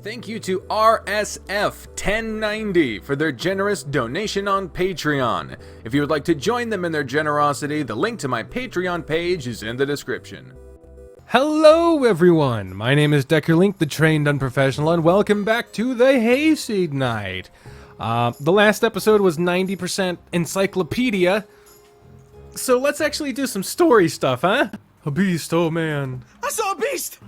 Thank you to RSF1090 for their generous donation on Patreon. If you would like to join them in their generosity, the link to my Patreon page is in the description. Hello everyone, my name is Deckerlink, the trained unprofessional, and welcome back to the Hayseed Night. The last episode was 90% encyclopedia, so let's actually do some story stuff, huh? A beast, oh man. I saw a beast!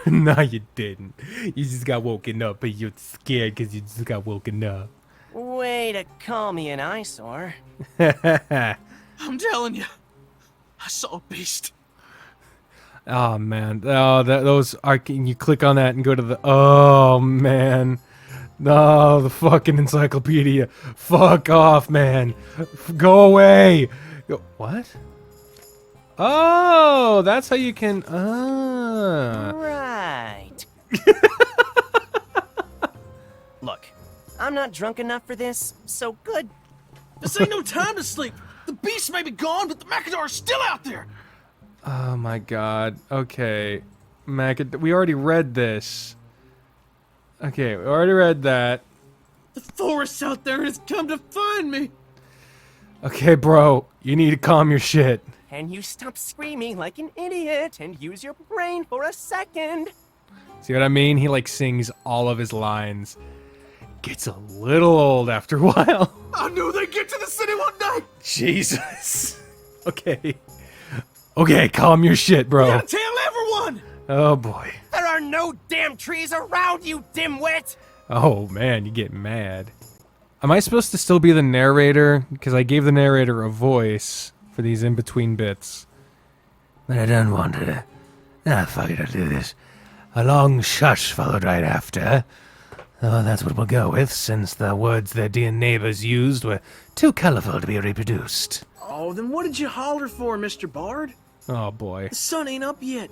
No, you didn't. You just got woken up, but you're scared because you just got woken up. Way to call me an eyesore. I'm telling you, I saw a beast. Oh, man. Oh, those are... Can you click on that and go to the... Oh, man. No, the fucking encyclopedia. Fuck off, man. Go away. What? Oh, that's how you can... Right. Look, I'm not drunk enough for this, so good. This ain't no time to sleep. The beast may be gone, but the Macadar is still out there. Oh my god. Okay. We already read this. Okay, we already read that. The forest out there has come to find me. Okay, bro. You need to calm your shit. And you stop screaming like an idiot and use your brain for a second. See what I mean? He like sings all of his lines. Gets a little old after a while. I knew they'd get to the city one day. Jesus. Okay. Okay, calm your shit, bro. You gotta tell everyone. Oh boy. There are no damn trees around, you dimwit! Oh man, you get mad. Am I supposed to still be the narrator? Because I gave the narrator a voice for these in-between bits. But I don't want to. Ah, fuck it, I'll do this. A long shush followed right after. Oh, that's what we'll go with, since the words their dear neighbors used were too colorful to be reproduced. Oh, then what did you holler for, Mr. Bard? Oh boy. The sun ain't up yet.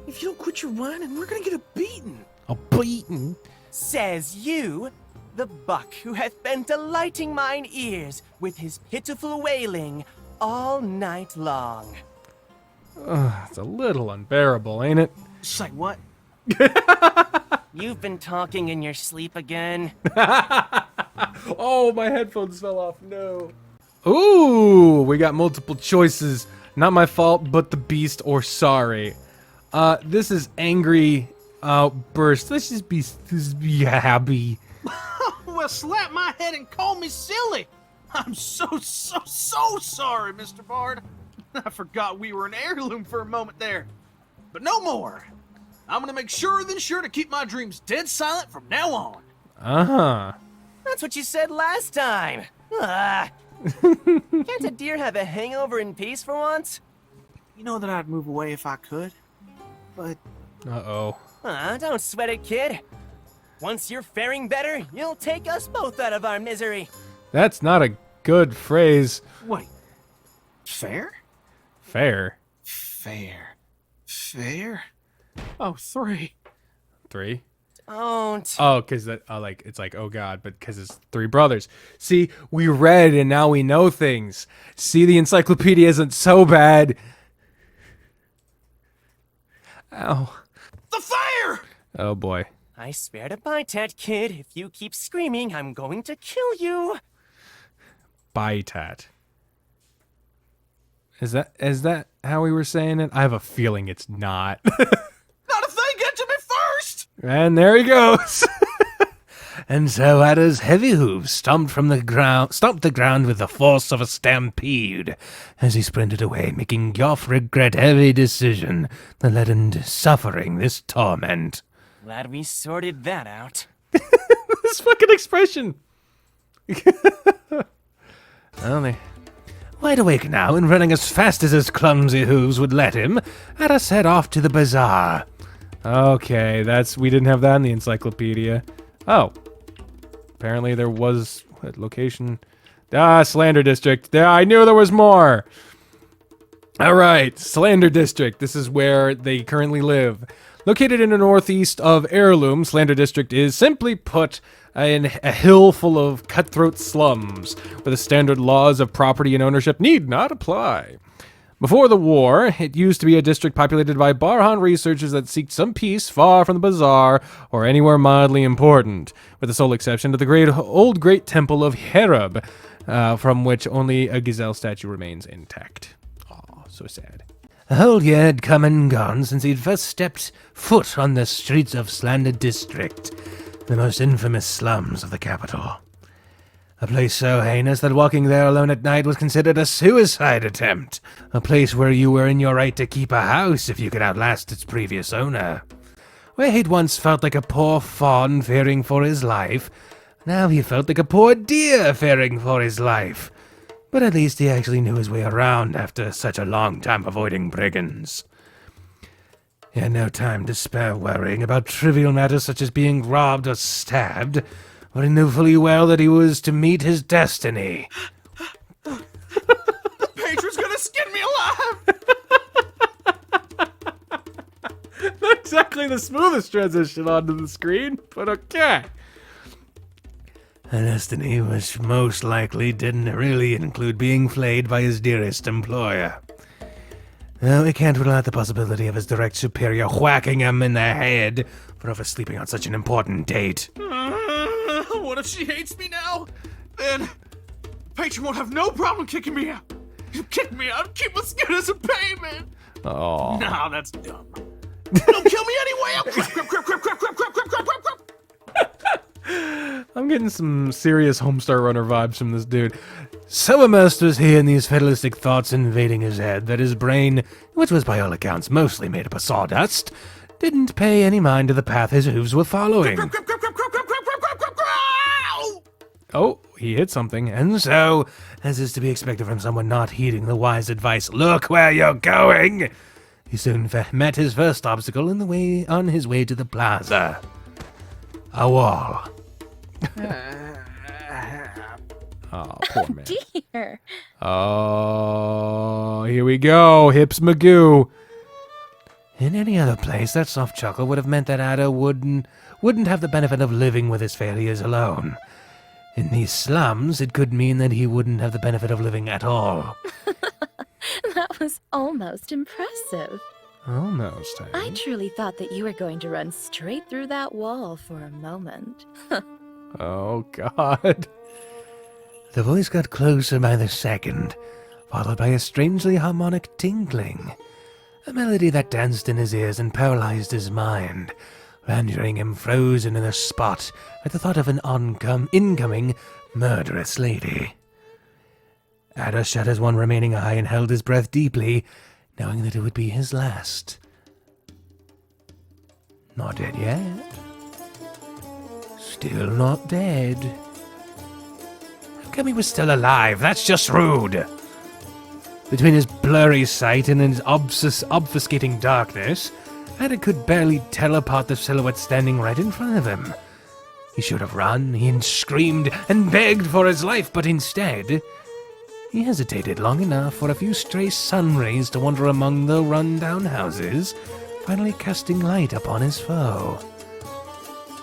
If you don't quit your whining, we're gonna get a beating. A beating? Says you, the buck who hath been delighting mine ears with his pitiful wailing all night long. It's a little unbearable, ain't it? Say what? You've been talking in your sleep again. Oh, my headphones fell off. No. Ooh, we got multiple choices. Not my fault, but the beast or sorry. This is angry outburst. Let's just be happy. Well, slap my head and call me silly. I'm so sorry, Mr. Bard. I forgot we were an heirloom for a moment there. But no more. I'm gonna make sure to keep my dreams dead silent from now on. Uh-huh. That's what you said last time. Can't a deer have a hangover in peace for once? You know that I'd move away if I could, but... Uh-oh. Don't sweat it, kid. Once you're faring better, you'll take us both out of our misery. That's not a good phrase. Wait. Fair? Fair. Fair. Oh, 3. 3? Don't. Oh, because that, it's like, oh god, but because it's 3 brothers. See, we read and now we know things. See, the encyclopedia isn't so bad. Ow. The fire! Oh boy. I swear to Bite, kid, if you keep screaming, I'm going to kill you. Bite. Is that how we were saying it? I have a feeling it's not. Not if they get to me first! And there he goes. And so Ader's heavy hooves stomped the ground with the force of a stampede as he sprinted away, making Yoff regret every decision that led him to suffering this torment. Glad we sorted that out. This fucking expression. Only wide awake now and running as fast as his clumsy hooves would let him, Ader set off to the bazaar. Okay, we didn't have that in the encyclopedia. Oh. Apparently there was a location. Slander District. Yeah, I knew there was more. Alright, Slander District. This is where they currently live. Located in the northeast of Heirloom, Slander District is, simply put, a hill full of cutthroat slums, where the standard laws of property and ownership need not apply. Before the war, it used to be a district populated by Barhan researchers that seeked some peace far from the bazaar or anywhere mildly important, with the sole exception of the great temple of Herub, from which only a gazelle statue remains intact. Oh, so sad. A whole year had come and gone since he'd first stepped foot on the streets of Slander District, the most infamous slums of the capital. A place so heinous that walking there alone at night was considered a suicide attempt. A place where you were in your right to keep a house if you could outlast its previous owner. Where he'd once felt like a poor fawn fearing for his life, now he felt like a poor deer fearing for his life. But at least he actually knew his way around after such a long time avoiding brigands. He had no time to spare worrying about trivial matters such as being robbed or stabbed, but he knew fully well that he was to meet his destiny. The patron's gonna skin me alive! Not exactly the smoothest transition onto the screen, but okay. A destiny which most likely didn't really include being flayed by his dearest employer. Though he can't rule out the possibility of his direct superior whacking him in the head for oversleeping on such an important date. What if she hates me now? Then patron won't have no problem kicking me out. He'll kick me out and keep my skin as a payment. Oh. Nah, that's dumb. Don't kill me anyway. I'm crap. I'm getting some serious Homestar Runner vibes from this dude. So immersed was he in these fatalistic thoughts invading his head that his brain, which was by all accounts mostly made up of sawdust, didn't pay any mind to the path his hooves were following. Oh, he hit something. And so, as is to be expected from someone not heeding the wise advice, look where you're going, he soon met his first obstacle on his way to the plaza. A wall. Oh, poor man. Dear. Oh, here we go. Hips Magoo. In any other place, that soft chuckle would have meant that Ader wouldn't have the benefit of living with his failures alone. In these slums, it could mean that he wouldn't have the benefit of living at all. That was almost impressive. Almost. I truly thought that you were going to run straight through that wall for a moment. Oh, God. The voice got closer by the second, followed by a strangely harmonic tinkling. A melody that danced in his ears and paralyzed his mind, rendering him frozen in a spot at the thought of an incoming murderous lady. Ader shut his one remaining eye and held his breath deeply, knowing that it would be his last. Not dead yet. Still not dead. How come he was still alive? That's just rude. Between his blurry sight and his obfuscating darkness, Ader could barely tell apart the silhouette standing right in front of him. He should have run, he screamed and begged for his life, but instead, he hesitated long enough for a few stray sun rays to wander among the run-down houses, finally casting light upon his foe.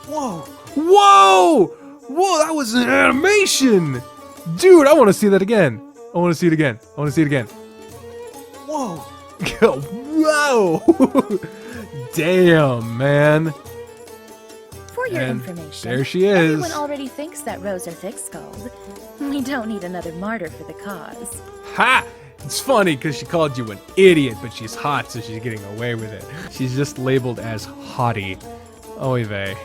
Whoa! Whoa! Whoa, that was an animation! Dude, I want to see that again. I want to see it again. Whoa! Whoa! Damn, man. For your And information, there she is. everyone already thinks that Rose are thick-skulled. We don't need another martyr for the cause. Ha! It's funny because she called you an idiot, but she's hot, so she's getting away with it. She's just labeled as haughty. Oy vey.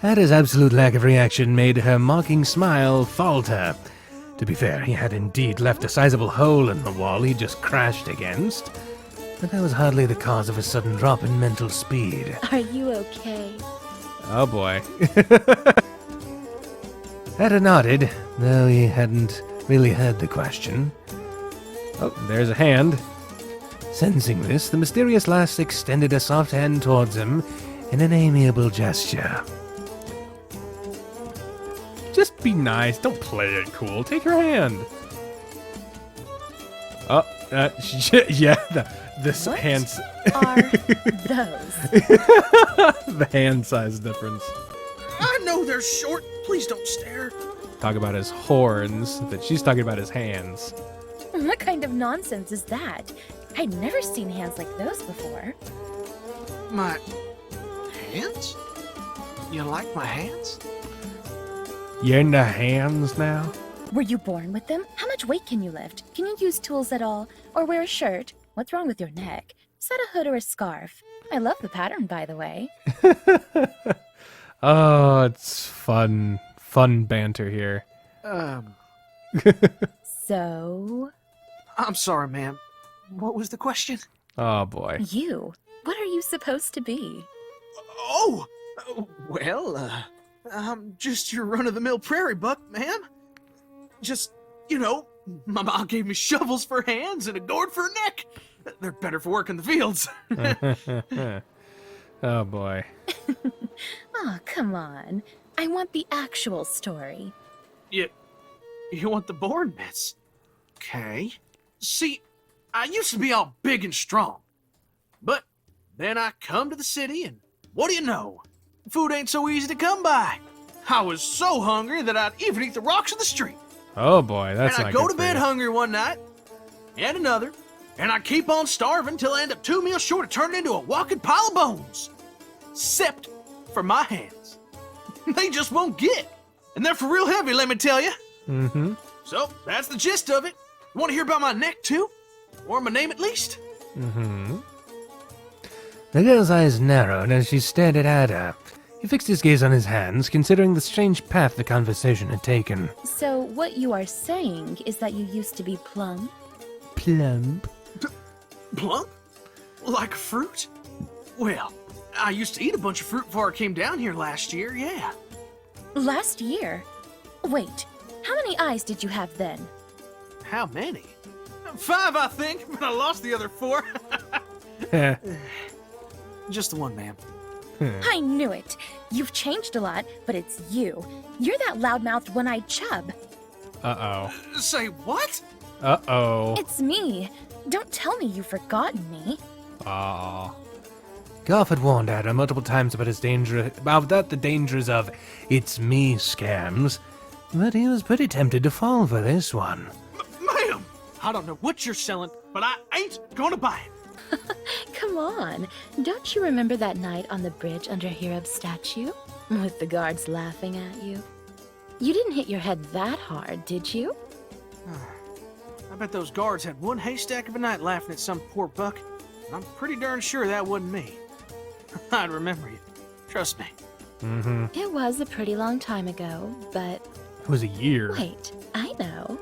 Ader's absolute lack of reaction made her mocking smile falter. To be fair, he had indeed left a sizable hole in the wall he just crashed against, but that was hardly the cause of his sudden drop in mental speed. Are you okay? Oh boy. Ader nodded, though he hadn't really heard the question. Oh, there's a hand. Sensing this, the mysterious lass extended a soft hand towards him in an amiable gesture. Just be nice. Don't play it cool. Take her hand. Oh, yeah. This What hand. are those? The hand size difference. I know they're short. Please don't stare. Talk about his horns. That she's talking about his hands. What kind of nonsense is that? I'd never seen hands like those before. My hands? You like my hands? You're in the hands now? Were you born with them? How much weight can you lift? Can you use tools at all? Or wear a shirt? What's wrong with your neck? Is that a hood or a scarf? I love the pattern, by the way. Oh, it's fun banter here. So? I'm sorry, ma'am. What was the question? Oh boy. You? What are you supposed to be? Oh! Well, I'm just your run-of-the-mill prairie buck, ma'am. Just, my mom gave me shovels for hands and a gourd for a neck. They're better for work in the fields. Oh boy. Oh, come on. I want the actual story. You want the boring bits? Okay. See, I used to be all big and strong. But then I come to the city, and what do you know? Food ain't so easy to come by. I was so hungry that I'd even eat the rocks in the street. Oh boy, that's and not I'd go good to for bed you. hungry one night, and another, and I keep on starving till I end up 2 meals short of turning into a walking pile of bones. Except for my hands. They just won't get. And they're for real heavy, let me tell you. Mm-hmm. So, that's the gist of it. You want to hear about my neck, too? Or my name, at least? Mm-hmm. The girl's eyes narrowed as she stared at Ader. He fixed his gaze on his hands, considering the strange path the conversation had taken. So, what you are saying is that you used to be plump? Plump. Plump? Like fruit? Well, I used to eat a bunch of fruit before I came down here last year, yeah. Last year? Wait, how many eyes did you have then? How many? 5, I think, but I lost the other 4. Just the one, ma'am. I knew it. You've changed a lot, but it's you. You're that loudmouthed one-eyed chub. Uh-oh. Say what? Uh-oh. It's me. Don't tell me you've forgotten me. Aw. Garth had warned Ader multiple times about the dangers of "it's me" scams, but he was pretty tempted to fall for this one. Ma'am! I don't know what you're selling, but I ain't gonna buy it. Come on. Don't you remember that night on the bridge under Hereb's statue? With the guards laughing at you? You didn't hit your head that hard, did you? I bet those guards had one haystack of a night laughing at some poor buck. I'm pretty darn sure that wasn't me. I'd remember you. Trust me. Mm-hmm. It was a pretty long time ago, but It was a year. wait, I know.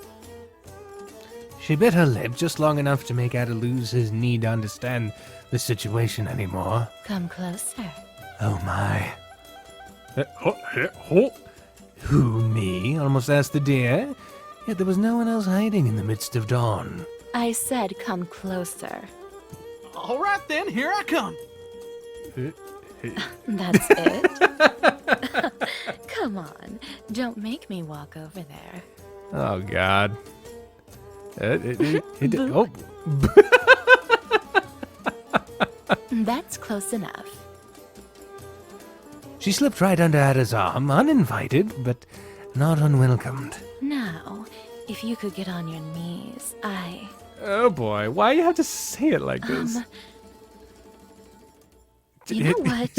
She bit her lip just long enough to make Ader lose his need to understand the situation anymore. Come closer. Oh my. Oh. Who, me? Almost asked the deer. Yet there was no one else hiding in the midst of dawn. I said come closer. All right then, here I come. That's it? Come on, don't make me walk over there. Oh, God. Oh. That's close enough. She slipped right under Ader's arm, uninvited, but not unwelcomed. Now, if you could get on your knees, Oh, boy. Why you have to say it like this? You know what?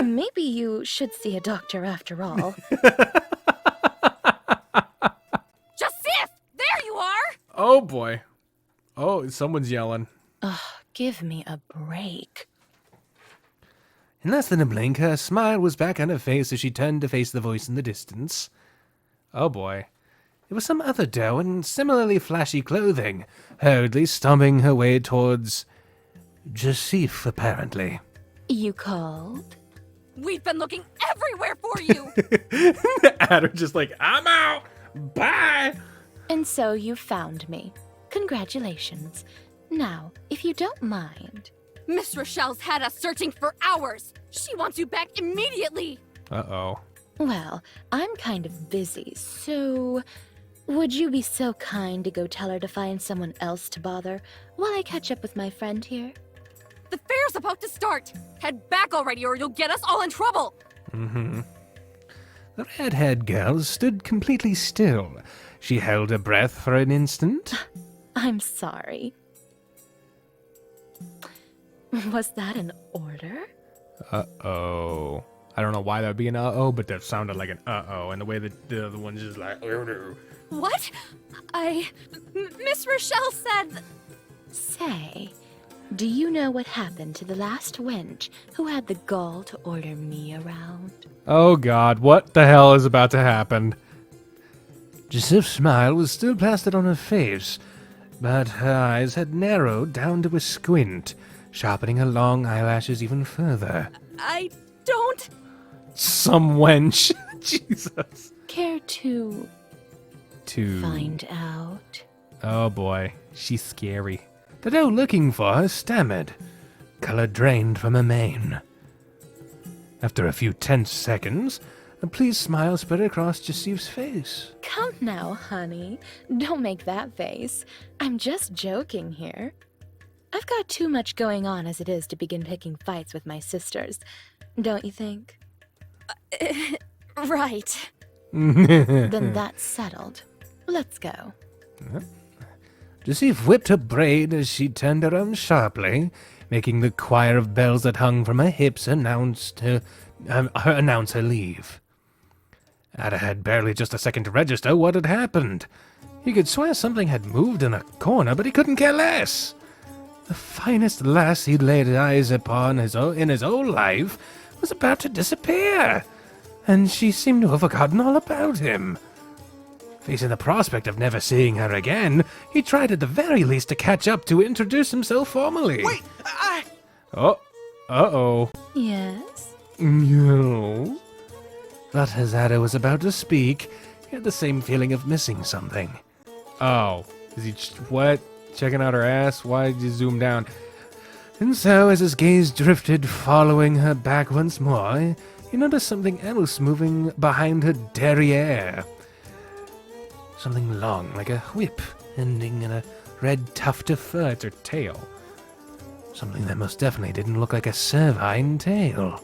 Maybe you should see a doctor after all. Joseph! There you are! Oh, boy. Oh, someone's yelling. Ugh, give me a break. In less than a blink, her smile was back on her face as she turned to face the voice in the distance. Oh, boy. It was some other doe in similarly flashy clothing, hurriedly stomping her way towards Joseph, apparently. You called? We've been looking everywhere for you! Ader just like, I'm out. Bye. And so you found me. Congratulations. Now, if you don't mind... Miss Rochelle's had us searching for hours! She wants you back immediately! Uh-oh. Well, I'm kind of busy, so... Would you be so kind to go tell her to find someone else to bother while I catch up with my friend here? The fair's about to start! Head back already or you'll get us all in trouble! Mm-hmm. The red-haired girl stood completely still. She held her breath for an instant. I'm sorry. Was that an order? Uh-oh. I don't know why that would be an uh-oh, but that sounded like an uh-oh, and the way that the other one's just like, oh no. What? Miss Rochelle said... Say, do you know what happened to the last wench who had the gall to order me around? Oh god, what the hell is about to happen? Joseph's smile was still plastered on her face, but her eyes had narrowed down to a squint, sharpening her long eyelashes even further. I don't... Some wench. Jesus. Care to find out? Oh boy, she's scary. The doe looking for her stammered, color drained from her mane. After a few tense seconds, a pleased smile spread across Joseph's face. Come now, honey. Don't make that face. I'm just joking here. I've got too much going on as it is to begin picking fights with my sisters. Don't you think? Right. Then that's settled. Let's go. Joseph whipped her braid as she turned around sharply, making the choir of bells that hung from her hips announce her leave. Ader had barely just a second to register what had happened. He could swear something had moved in a corner, but he couldn't care less. The finest lass he'd laid eyes upon in his whole life was about to disappear, and she seemed to have forgotten all about him. Facing the prospect of never seeing her again, he tried at the very least to catch up to introduce himself formally. Wait, Oh, uh-oh. Yes? No. But as Ader was about to speak, he had the same feeling of missing something. Oh, is he what? Checking out her ass? Why did you zoom down? And so, as his gaze drifted following her back once more, he noticed something else moving behind her derriere. Something long, like a whip, ending in a red tuft of fur at her tail. Something that most definitely didn't look like a cervine tail.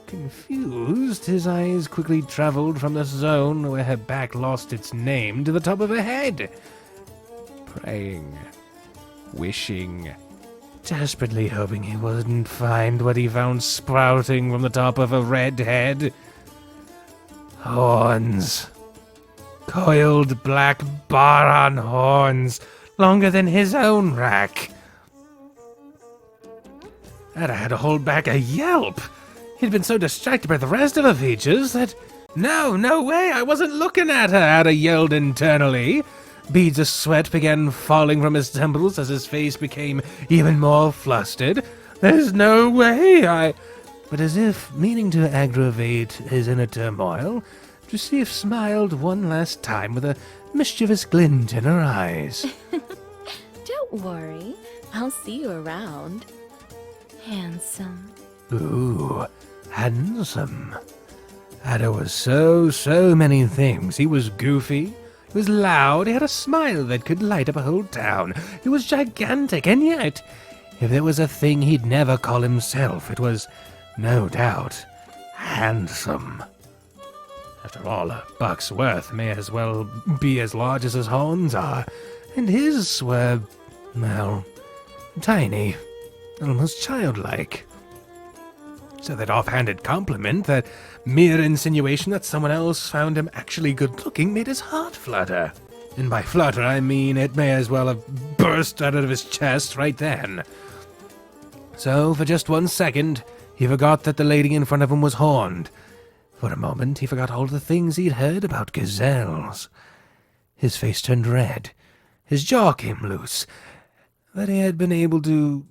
Confused, his eyes quickly traveled from the zone where her back lost its name to the top of her head. Praying. Wishing. Desperately hoping he wouldn't find what he found sprouting from the top of her red head. Horns. Coiled black baron horns, longer than his own rack. Ader had to hold back a yelp. He'd been so distracted by the rest of her features that... No way, I wasn't looking at her, Ader yelled internally. Beads of sweat began falling from his temples as his face became even more flustered. There's no way, But as if meaning to aggravate his inner turmoil, Joseph smiled one last time with a mischievous glint in her eyes. Don't worry. I'll see you around. Handsome. Ooh, handsome. Ader was so many things. He was goofy, he was loud, he had a smile that could light up a whole town. He was gigantic, and yet, if there was a thing he'd never call himself, it was, no doubt, handsome. After all, a buck's worth may as well be as large as his horns are, and his were, well, tiny, almost childlike. So that offhanded compliment, that mere insinuation that someone else found him actually good-looking made his heart flutter. And by flutter, I mean it may as well have burst out of his chest right then. So, for just 1 second, he forgot that the lady in front of him was horned. For a moment, he forgot all the things he'd heard about gazelles. His face turned red. His jaw came loose. Had he been able to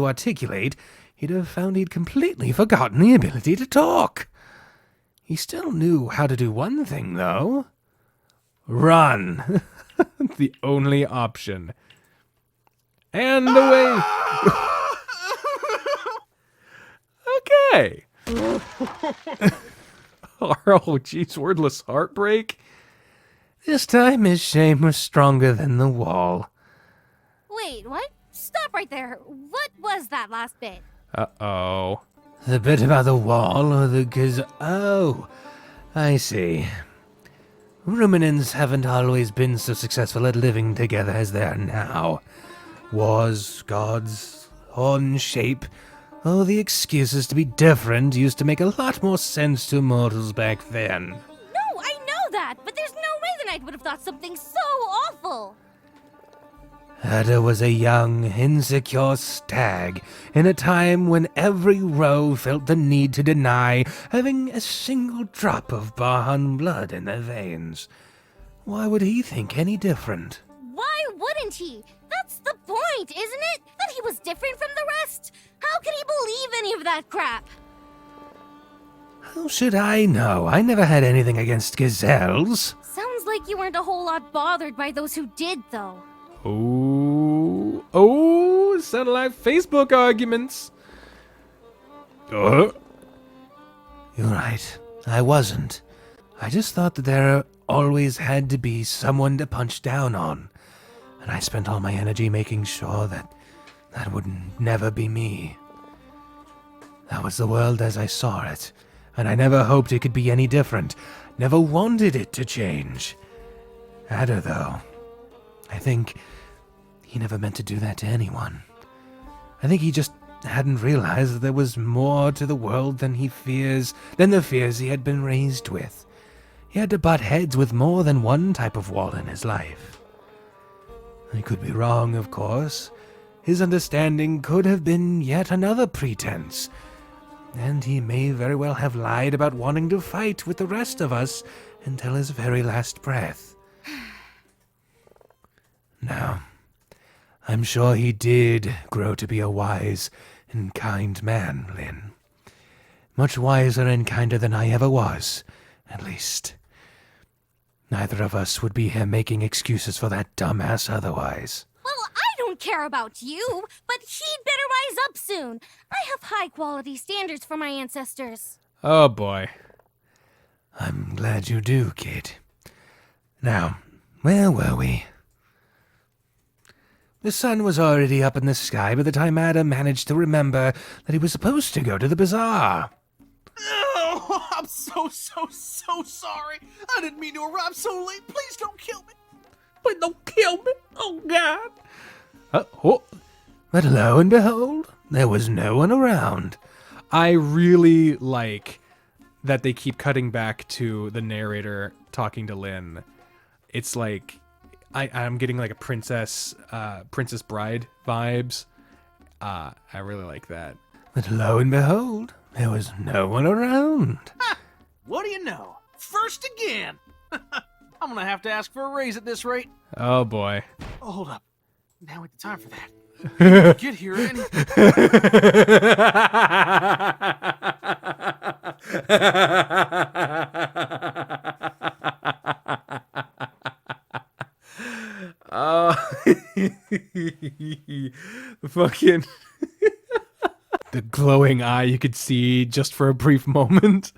articulate, he'd have found he'd completely forgotten the ability to talk. He still knew how to do one thing, though. Run. The only option. And away. Okay. Oh, geez, wordless heartbreak. This time his shame was stronger than the wall. Wait, what? Stop right there. What was that last bit? Uh-oh. The bit about the wall or the Oh, I see. Ruminants haven't always been so successful at living together as they are now. Wars, gods, horn shape. Oh, the excuses to be different used to make a lot more sense to mortals back then. No, I know that, but there's no way the knight would have thought something so awful. Ader was a young, insecure stag in a time when every roe felt the need to deny having a single drop of Bahan blood in their veins. Why would he think any different? Why wouldn't he? That's the point, isn't it? That he was different from the rest. How could he believe any of that crap? How should I know? I never had anything against gazelles. Sounds like you weren't a whole lot bothered by those who did, though. Oh, sound like Facebook arguments. You're right. I wasn't. I just thought that there always had to be someone to punch down on. And I spent all my energy making sure that that would never be me. That was the world as I saw it, and I never hoped it could be any different. Never wanted it to change. Ader, though, I think he never meant to do that to anyone. I think he just hadn't realized that there was more to the world than the fears he had been raised with. He had to butt heads with more than one type of wall in his life. I could be wrong, of course. His understanding could have been yet another pretense, and he may very well have lied about wanting to fight with the rest of us until his very last breath. Now, I'm sure he did grow to be a wise and kind man, Lynn. Much wiser and kinder than I ever was, at least. Neither of us would be here making excuses for that dumbass otherwise. Well, I don't care about you, but he'd better rise up soon. I have high-quality standards for my ancestors. Oh boy. I'm glad you do, kid. Now, where were we? The sun was already up in the sky by the time Ader managed to remember that he was supposed to go to the bazaar. Oh, I'm so sorry. I didn't mean to arrive so late. Please don't kill me. But don't kill me. Oh, God. But lo and behold, there was no one around. I really like that they keep cutting back to the narrator talking to Lynn. It's like I'm getting like a princess bride vibes. I really like that. But lo and behold, there was no one around. What do you know? First again. I'm gonna have to ask for a raise at this rate. Oh boy. Oh, hold up. Now ain't the time for that. Get here, Annie. Fucking the glowing eye you could see just for a brief moment.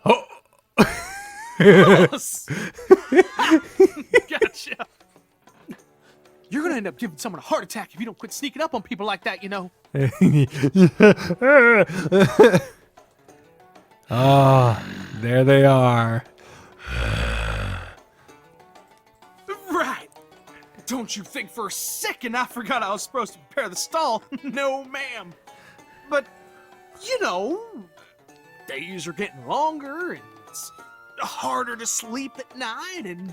Oh. Gotcha. You're gonna end up giving someone a heart attack if you don't quit sneaking up on people like that, you know. Ah, there they are. Right. Don't you think for a second I forgot I was supposed to prepare the stall. No, ma'am. But, you know, days are getting longer, and it's harder to sleep at night, and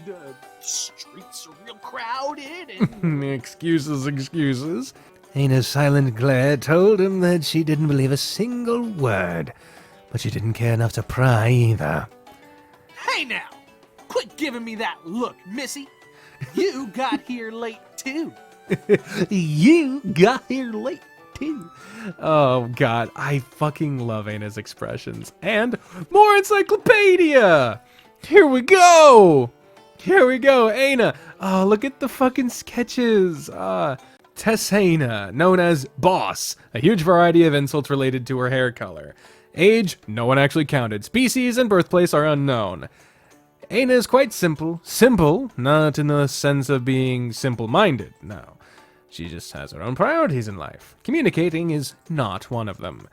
streets are real crowded, and... Excuses. Ana's silent glare told him that she didn't believe a single word, but she didn't care enough to pry either. Hey now! Quit giving me that look, missy. You got here late, too. You got here late, too. Oh, God. I fucking love Ana's expressions. And more encyclopedia! Here we go! Ana. Oh, look at the fucking sketches. Tessana, known as Boss. A huge variety of insults related to her hair color. Age, no one actually counted. Species and birthplace are unknown. Ana is quite simple. Simple, not in the sense of being simple-minded, no. She just has her own priorities in life. Communicating is not one of them.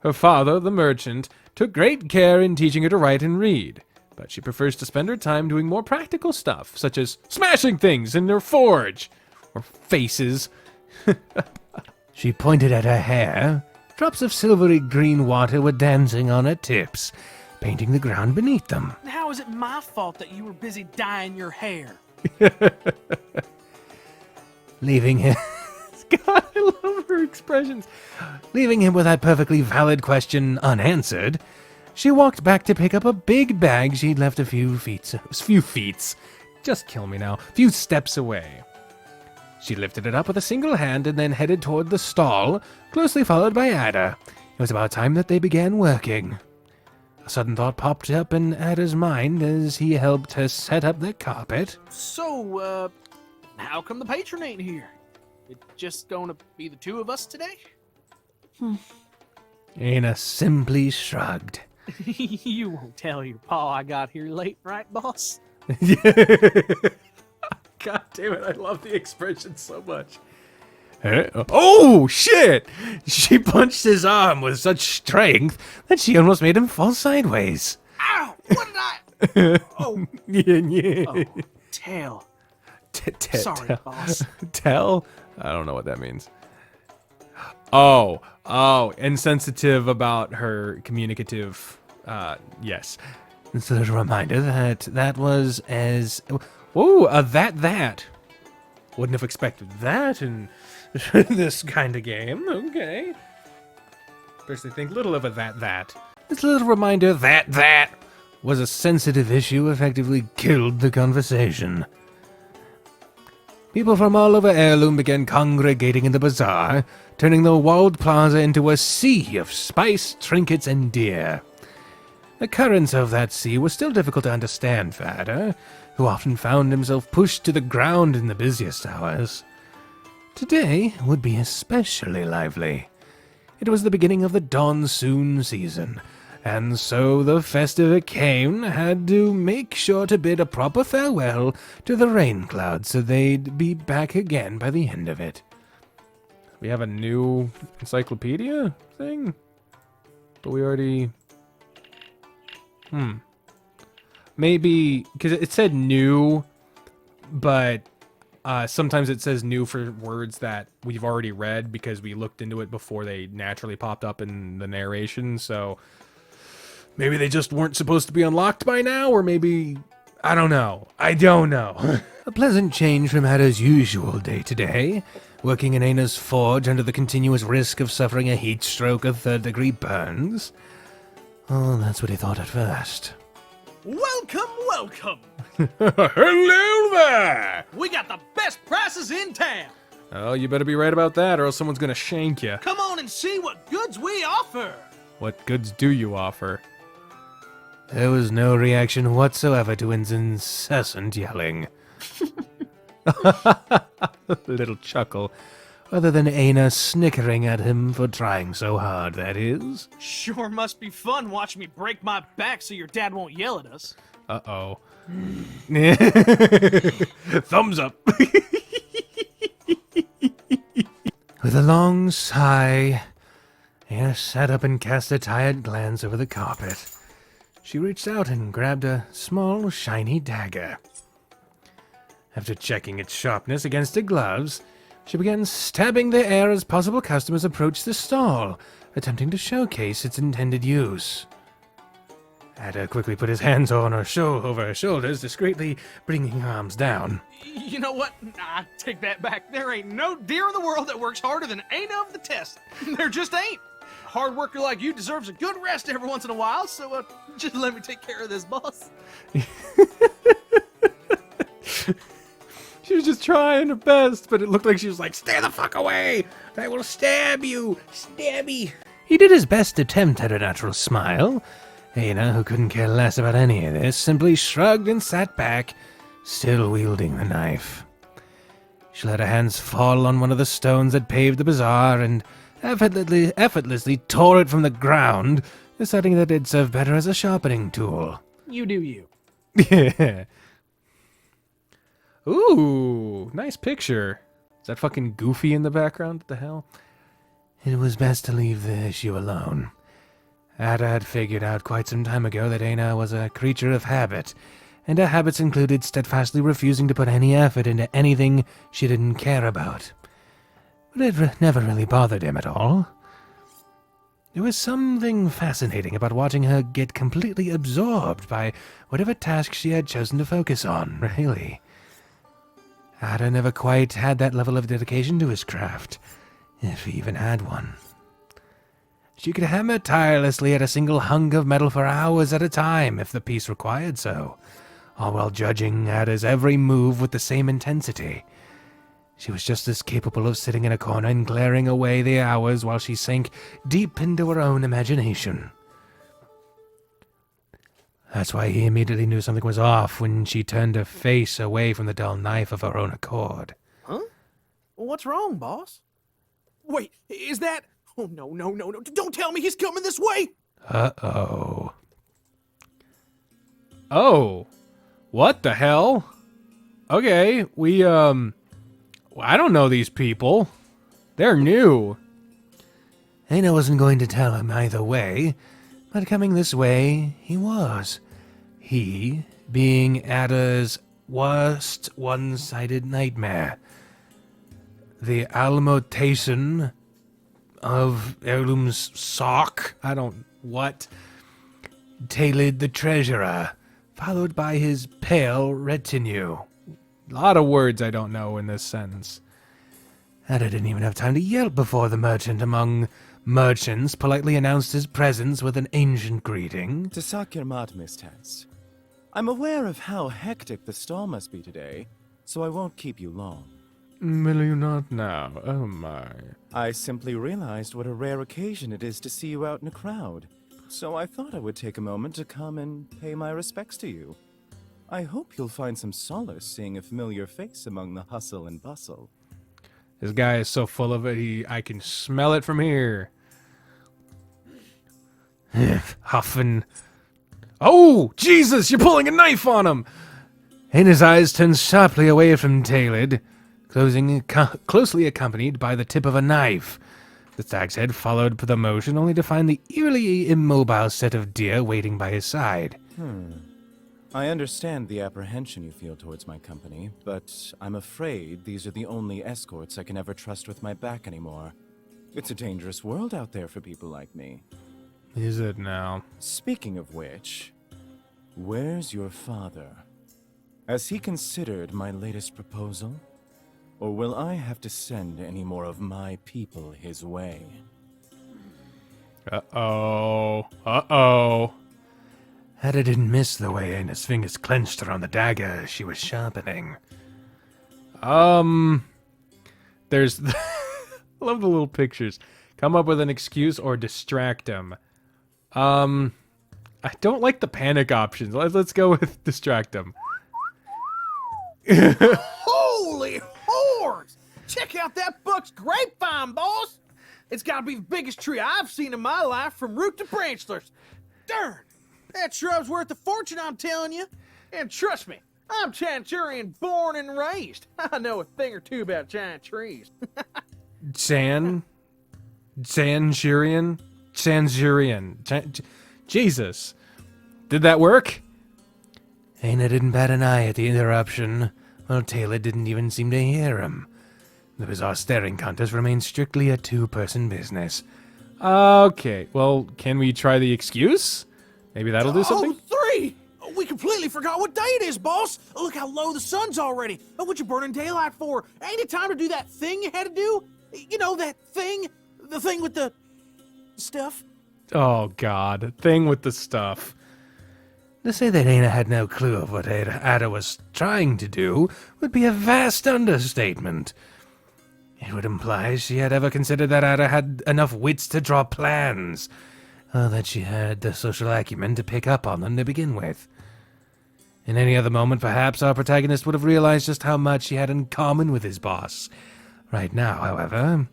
Her father, the merchant, took great care in teaching her to write and read. but she prefers to spend her time doing more practical stuff, such as smashing things in her forge, or faces. She pointed at her hair. Drops of silvery green water were dancing on her tips, painting the ground beneath them. How is it my fault that you were busy dyeing your hair? Leaving him... God, I love her expressions. Leaving him with that perfectly valid question unanswered, she walked back to pick up a big bag she'd left a few steps away. She lifted it up with a single hand and then headed toward the stall, closely followed by Ader. It was about time that they began working. A sudden thought popped up in Ader's mind as he helped her set up the carpet. So, how come the patron ain't here? It just gonna be the two of us today? Aina simply shrugged. You won't tell your pa I got here late, right, boss? God damn it, I love the expression so much. Oh, shit! She punched his arm with such strength that she almost made him fall sideways. Ow! What did I... Oh, Yeah. oh, tail. Sorry, boss. Tell? I don't know what that means. Oh, insensitive about her communicative, yes. It's a little reminder that was as... Whoa, that. Wouldn't have expected that in this kind of game. Okay. Personally think little of a that. This little reminder that was a sensitive issue effectively killed the conversation. People from all over Heirloom began congregating in the bazaar, turning the walled plaza into a sea of spice, trinkets, and deer. The currents of that sea was still difficult to understand for Ader, who often found himself pushed to the ground in the busiest hours. Today would be especially lively. It was the beginning of the Dawn-soon season, and so the festive Kane had to make sure to bid a proper farewell to the rain clouds so they'd be back again by the end of it. We have a new encyclopedia thing? But we already... Maybe, because it said new, but sometimes it says new for words that we've already read because we looked into it before they naturally popped up in the narration, so maybe they just weren't supposed to be unlocked by now, or maybe, I don't know. A pleasant change from Ader's usual day-to-day, working in Aina's forge under the continuous risk of suffering a heat stroke of third-degree burns. Oh, that's what he thought at first. Welcome! Hello there! We got the best prices in town! Oh, you better be right about that, or else someone's gonna shank you. Come on and see what goods we offer! What goods do you offer? There was no reaction whatsoever to his incessant yelling. A little chuckle. Other than Aina snickering at him for trying so hard, that is. Sure must be fun watching me break my back so your dad won't yell at us. Uh-oh. Thumbs up. With a long sigh, Aina sat up and cast a tired glance over the carpet. She reached out and grabbed a small, shiny dagger. After checking its sharpness against her gloves, she began stabbing the air as possible customers approached the stall, attempting to showcase its intended use. Ader quickly put his hands over her shoulders, discreetly bringing her arms down. You know what? I take that back. There ain't no deer in the world that works harder than Aina of the Test. There just ain't. A hard worker like you deserves a good rest every once in a while, so just let me take care of this, boss. She was just trying her best, but it looked like she was like, stay the fuck away! I will stab you! Stabby! He did his best attempt at a natural smile. Aina, who couldn't care less about any of this, simply shrugged and sat back, still wielding the knife. She let her hands fall on one of the stones that paved the bazaar and effortlessly tore it from the ground, deciding that it'd serve better as a sharpening tool. You do you. Yeah. Ooh, nice picture. Is that fucking Goofy in the background? What the hell? It was best to leave the issue alone. Ader had figured out quite some time ago that Aina was a creature of habit, and her habits included steadfastly refusing to put any effort into anything she didn't care about. But it never really bothered him at all. There was something fascinating about watching her get completely absorbed by whatever task she had chosen to focus on, really. Ader never quite had that level of dedication to his craft, if he even had one. She could hammer tirelessly at a single hunk of metal for hours at a time if the piece required so, all while judging Ader's every move with the same intensity. She was just as capable of sitting in a corner and glaring away the hours while she sank deep into her own imagination. That's why he immediately knew something was off when she turned her face away from the dull knife of her own accord. Huh? What's wrong, boss? Wait, is that... Oh, no. Don't tell me he's coming this way! Uh-oh. Oh, what the hell? Okay, I don't know these people. They're new. Aina wasn't going to tell him either way, but coming this way, he was. He, being Ader's worst one-sided nightmare. The almotation of Heirloom's sock. What? Tailored the treasurer, followed by his pale retinue. A lot of words I don't know in this sentence. Ader didn't even have time to yelp before the merchant among merchants politely announced his presence with an ancient greeting. To Sakirmat, Miss Tess. I'm aware of how hectic the stall must be today, so I won't keep you long. Will you not now? Oh my. I simply realized what a rare occasion it is to see you out in a crowd, so I thought I would take a moment to come and pay my respects to you. I hope you'll find some solace seeing a familiar face among the hustle and bustle. This guy is so full of it, I can smell it from here. Huffing. Oh, Jesus, you're pulling a knife on him! Aina's eyes turned sharply away from Taylid, closely accompanied by the tip of a knife. The stag's head followed the motion, only to find the eerily immobile set of deer waiting by his side. I understand the apprehension you feel towards my company, but I'm afraid these are the only escorts I can ever trust with my back anymore. It's a dangerous world out there for people like me. Is it now? Speaking of which, where's your father? Has he considered my latest proposal? Or will I have to send any more of my people his way? Uh-oh. Ader didn't miss the way Aina's fingers clenched around the dagger she was sharpening. There's... I love the little pictures. Come up with an excuse or distract him. I don't like the panic options. Let's go with distract him. Holy whores! Check out that Buck's grapevine, boss! It's gotta be the biggest tree I've seen in my life from root to branchlets. Darn! That shrub's worth a fortune, I'm telling you. And trust me, I'm Chanchurian born and raised. I know a thing or two about giant trees. Sanjurian? Jesus. Did that work? Aina didn't bat an eye at the interruption, while Taylor didn't even seem to hear him. The bizarre staring contest remained strictly a two-person business. Okay, well, can we try the excuse? Maybe that'll do something? Oh, 3! We completely forgot what day it is, boss. Look how low the sun's already. What you burning daylight for? Ain't it time to do that thing you had to do? You know, that thing? The thing with the stuff? Oh, God. Thing with the stuff. To say that Aina had no clue of what Ader was trying to do would be a vast understatement. It would imply she had ever considered that Ader had enough wits to draw plans, or that she had the social acumen to pick up on them to begin with. In any other moment, perhaps, our protagonist would have realized just how much she had in common with his boss. Right now, however,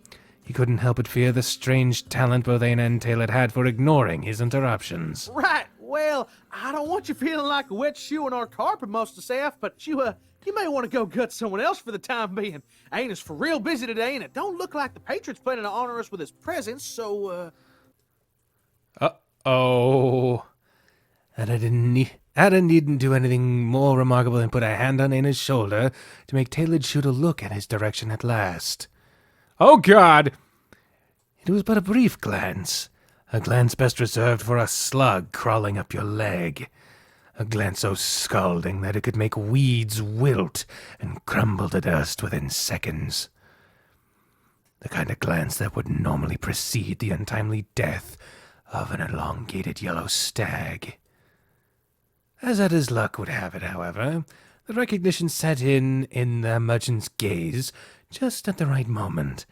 he couldn't help but fear the strange talent both Aina and Taylor had for ignoring his interruptions. Right. Well, I don't want you feeling like a wet shoe on our carpet most of the but you may want to go gut someone else for the time being. Aina's for real busy today, and it don't look like the Patriot's planning to honor us with his presence, so, Uh-oh. Ader needn't do anything more remarkable than put a hand on Aina's shoulder to make Taylor shoot a look in his direction at last. Oh, God! It was but a brief glance. A glance best reserved for a slug crawling up your leg. A glance so scalding that it could make weeds wilt and crumble to dust within seconds. The kind of glance that would normally precede the untimely death of an elongated yellow stag. As Ader's luck would have it, however, the recognition set in the merchant's gaze just at the right moment.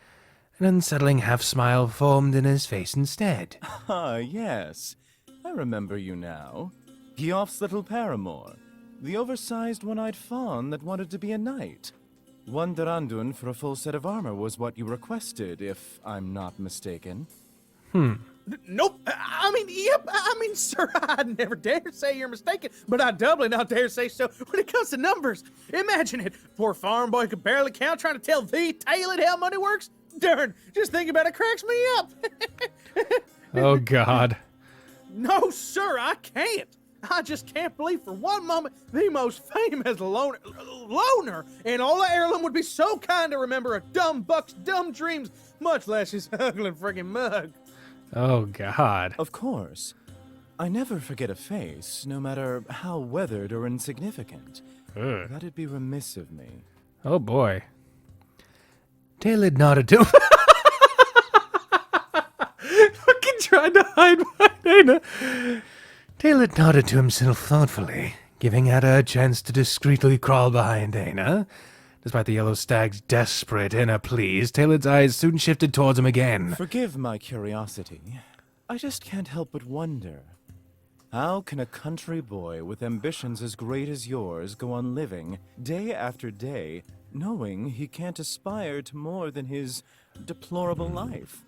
An unsettling half-smile formed in his face instead. Ah, yes. I remember you now. Geoff's little paramour. The oversized one-eyed fawn that wanted to be a knight. 1 Durandun for a full set of armor was what you requested, if I'm not mistaken. Nope. Yep. Sir, I'd never dare say you're mistaken, but I doubly not dare say so when it comes to numbers. Imagine it. Poor farm boy could barely count trying to tell the Taylor how money works. Darn, just thinking about it cracks me up. Oh, God. No, sir, I can't. I just can't believe for one moment the most famous loner in all of Heirloom would be so kind to remember a dumb buck's dumb dreams, much less his ugly friggin' mug. Oh, God. Of course. I never forget a face, no matter how weathered or insignificant. Ugh. That'd be remiss of me. Oh, boy. Taylor nodded to him. Fucking trying to hide behind Aina. Taylor nodded to himself thoughtfully, giving Ader a chance to discreetly crawl behind Aina. Despite the yellow stag's desperate inner pleas, Taylor's eyes soon shifted towards him again. Forgive my curiosity. I just can't help but wonder. How can a country boy with ambitions as great as yours go on living, day after day, knowing he can't aspire to more than his deplorable life?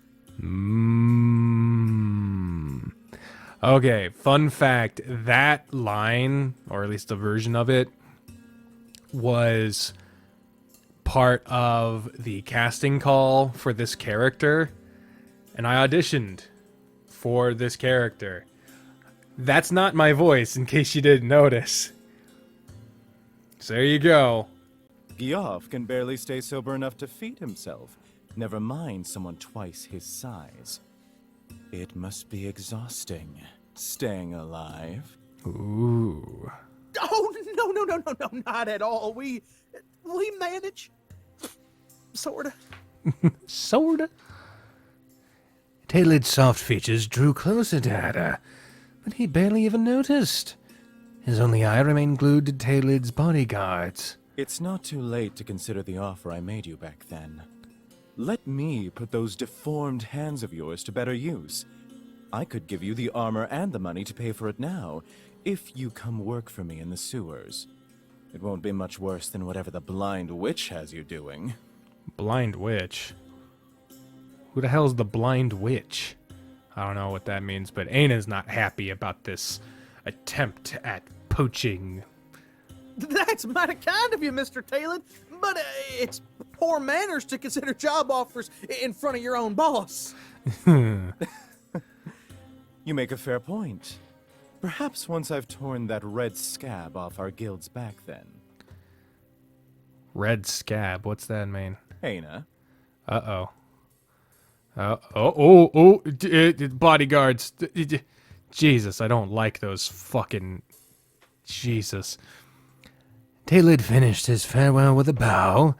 Okay, fun fact, that line, or at least a version of it, was part of the casting call for this character, and I auditioned for this character. That's not my voice, in case you didn't notice. So there you go. Geoff can barely stay sober enough to feed himself, never mind someone twice his size. It must be exhausting, staying alive. Ooh. Oh, no, not at all. We manage. Sorta. Sorta. Taylor's soft features drew closer to Ader, but he barely even noticed. His only eye remained glued to Taylor's bodyguards. It's not too late to consider the offer I made you back then. Let me put those deformed hands of yours to better use. I could give you the armor and the money to pay for it now, if you come work for me in the sewers. It won't be much worse than whatever the blind witch has you doing. Blind witch? Who the hell's the blind witch? I don't know what that means, but Aina's not happy about this attempt at poaching. That's mighty kind of you, Mr. Taylor, but it's poor manners to consider job offers in front of your own boss. You make a fair point. Perhaps once I've torn that red scab off our guild's back then. Red scab, what's that mean? Aina. Uh-oh. Bodyguards. Jesus, I don't like those fucking... Jesus. Taylor finished his farewell with a bow,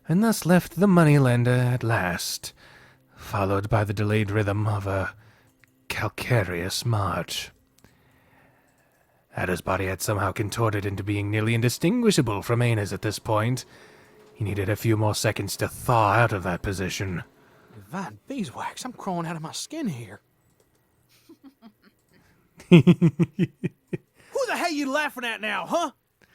and thus left the moneylender at last, followed by the delayed rhythm of a calcareous march. Ader's body had somehow contorted into being nearly indistinguishable from Aina's at this point. He needed a few more seconds to thaw out of that position. Divine beeswax, I'm crawling out of my skin here. Who the hell you laughing at now, huh?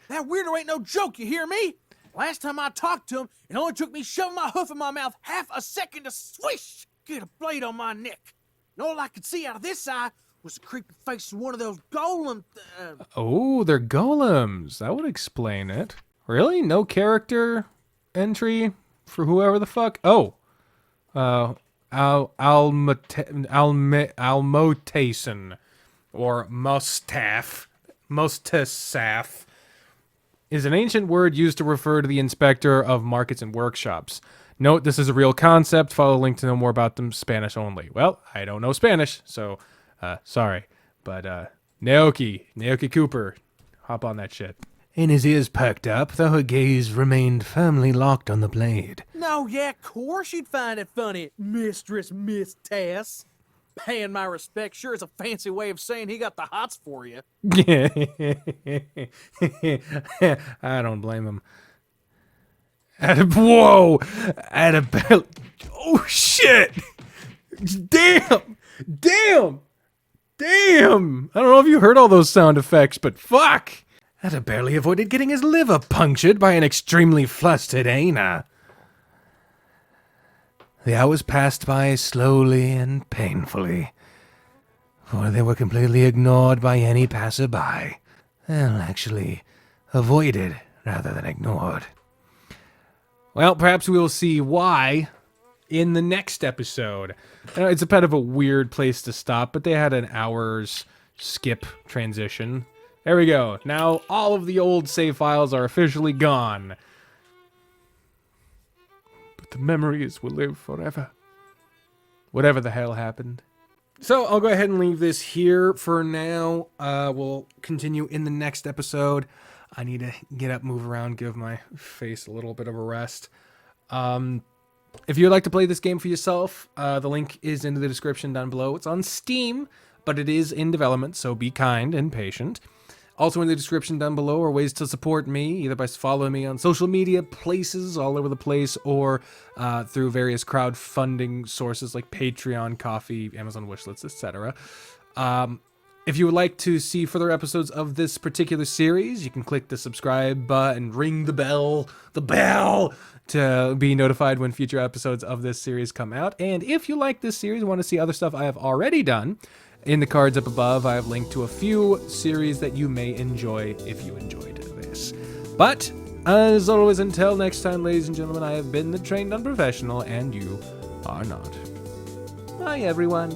That weirdo ain't no joke, you hear me? Last time I talked to him, it only took me shoving my hoof in my mouth half a second to swish, get a blade on my neck. And all I could see out of this eye was the creepy face of one of those golem... Oh, they're golems. That would explain it. Really? No character entry for whoever the fuck? Oh. Almotason. or mustaf, is an ancient word used to refer to the inspector of markets and workshops. Note, this is a real concept. Follow a link to know more about them, Spanish only. Well, I don't know Spanish, so sorry. But Naoki Cooper, hop on that shit. And his ears perked up, though her gaze remained firmly locked on the blade. No, yeah, of course you'd find it funny, Mistress Miss Tess. Paying my respect sure is a fancy way of saying he got the hots for you. I don't blame him. Whoa! Oh, shit! Damn! I don't know if you heard all those sound effects, but fuck! Ader barely avoided getting his liver punctured by an extremely flustered Aina. The hours passed by slowly and painfully, for they were completely ignored by any passerby. Well, actually, avoided rather than ignored. Well, perhaps we will see why in the next episode. It's a bit of a weird place to stop, but they had an hour's skip transition. There we go. Now all of the old save files are officially gone. But the memories will live forever. Whatever the hell happened. So I'll go ahead and leave this here for now. We'll continue in the next episode. I need to get up, move around, give my face a little bit of a rest. If you'd like to play this game for yourself, the link is in the description down below. It's on Steam, but it is in development, so be kind and patient. Also in the description down below are ways to support me, either by following me on social media places all over the place, or through various crowdfunding sources like Patreon, Ko-fi, Amazon wishlists, etc. If you would like to see further episodes of this particular series, you can click the subscribe button, ring the bell, to be notified when future episodes of this series come out. And if you like this series and want to see other stuff I have already done, in the cards up above, I have linked to a few series that you may enjoy if you enjoyed this. But, as always, until next time, ladies and gentlemen, I have been the trained unprofessional, and you are not. Bye, everyone.